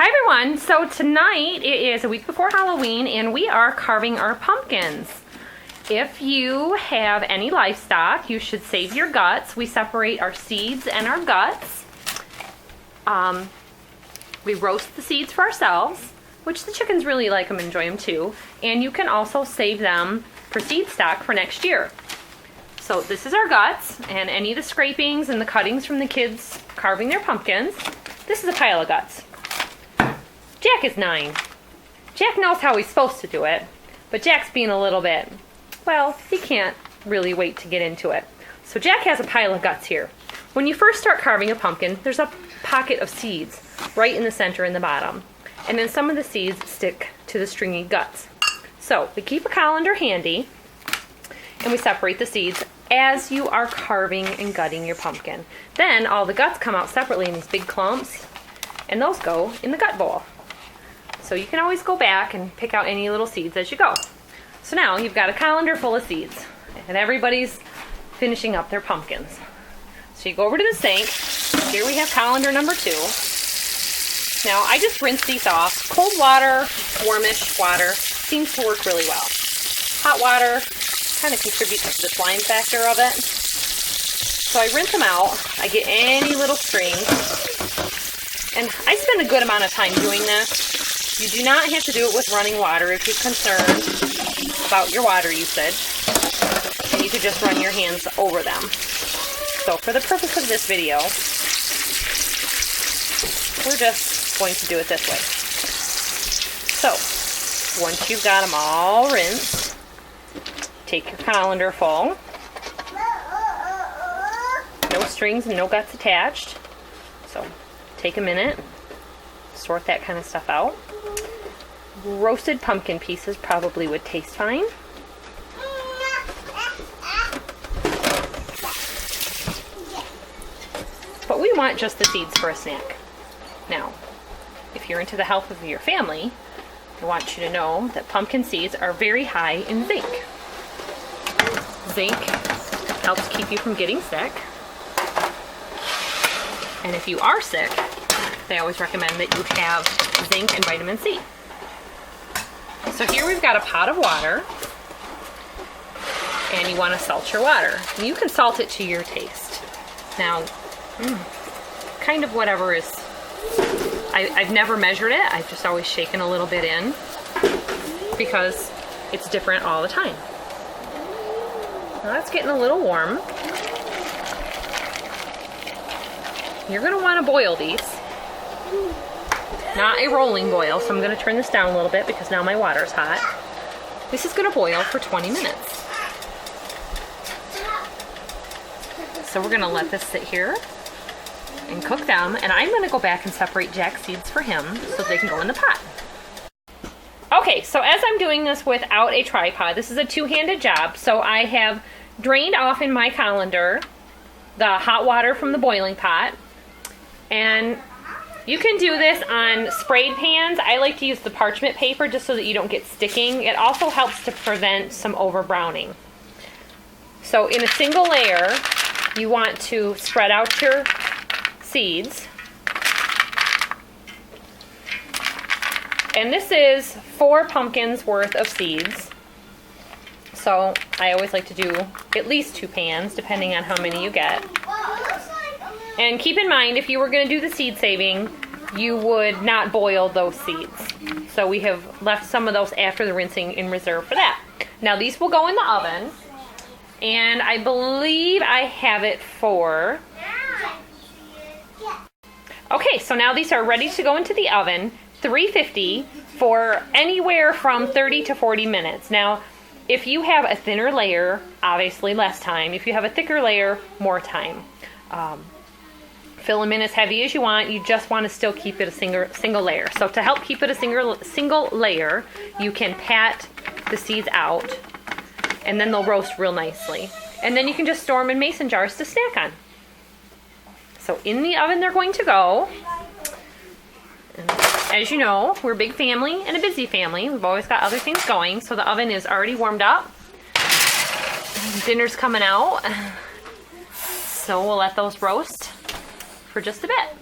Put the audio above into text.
Hi everyone, so tonight it is a week before Halloween and we are carving our pumpkins. If you have any livestock, you should save your guts. We separate our seeds and our guts. We roast the seeds for ourselves, which the chickens really like them and enjoy them too. And you can also save them for seed stock for next year. So this is our guts and any of the scrapings and the cuttings from the kids carving their pumpkins. This is a pile of guts. Jack is 9. Jack knows how he's supposed to do it, but Jack's being a little bit, well, he can't really wait to get into it. So Jack has a pile of guts here. When you first start carving a pumpkin, there's a pocket of seeds right in the center in the bottom. And then some of the seeds stick to the stringy guts. So we keep a colander handy and we separate the seeds as you are carving and gutting your pumpkin. Then all the guts come out separately in these big clumps and those go in the gut bowl. So you can always go back and pick out any little seeds as you go. So now you've got a colander full of seeds and everybody's finishing up their pumpkins. So you go over to the sink. Here we have colander number 2. Now I just rinse these off. Cold water, warmish water seems to work really well. Hot water kind of contributes to the slime factor of it. So I rinse them out. I get any little strings. And I spend a good amount of time doing this. You do not have to do it with running water if you're concerned about your water usage. And you could just run your hands over them. So for the purpose of this video, we're just going to do it this way. So once you've got them all rinsed, take your colander full. No strings and no guts attached. So take a minute, sort that kind of stuff out. Roasted pumpkin pieces probably would taste fine. But we want just the seeds for a snack. Now, if you're into the health of your family, I want you to know that pumpkin seeds are very high in zinc. Zinc helps keep you from getting sick. And if you are sick, they always recommend that you have zinc and vitamin C. So here we've got a pot of water, and you want to salt your water. You can salt it to your taste. Now, kind of whatever is, I've never measured it, I've just always shaken a little bit in, because it's different all the time. Now it's getting a little warm. You're going to want to boil these. Not a rolling boil, so I'm going to turn this down a little bit because now my water's hot. This is going to boil for 20 minutes. So we're going to let this sit here and cook them, and I'm going to go back and separate Jack's seeds for him so they can go in the pot. Okay, so as I'm doing this without a tripod, this is a two-handed job, so I have drained off in my colander the hot water from the boiling pot, and you can do this on sprayed pans. I like to use the parchment paper just so that you don't get sticking. It also helps to prevent some over browning. So in a single layer, you want to spread out your seeds. And this is 4 pumpkins worth of seeds. So I always like to do at least 2 pans, depending on how many you get. And keep in mind, if you were going to do the seed saving, you would not boil those seeds. So we have left some of those after the rinsing in reserve for that. Now these will go in the oven, and I believe I have it for... Okay, so now these are ready to go into the oven, 350 for anywhere from 30 to 40 minutes. Now, if you have a thinner layer, obviously less time. If you have a thicker layer, more time. Fill them in as heavy as you want. You just want to still keep it a single layer. So to help keep it a single layer, you can pat the seeds out, and then they'll roast real nicely. And then you can just store them in mason jars to snack on. So in the oven they're going to go. And as you know, we're a big family and a busy family. We've always got other things going. So the oven is already warmed up. Dinner's coming out. So we'll let those roast for just a bit.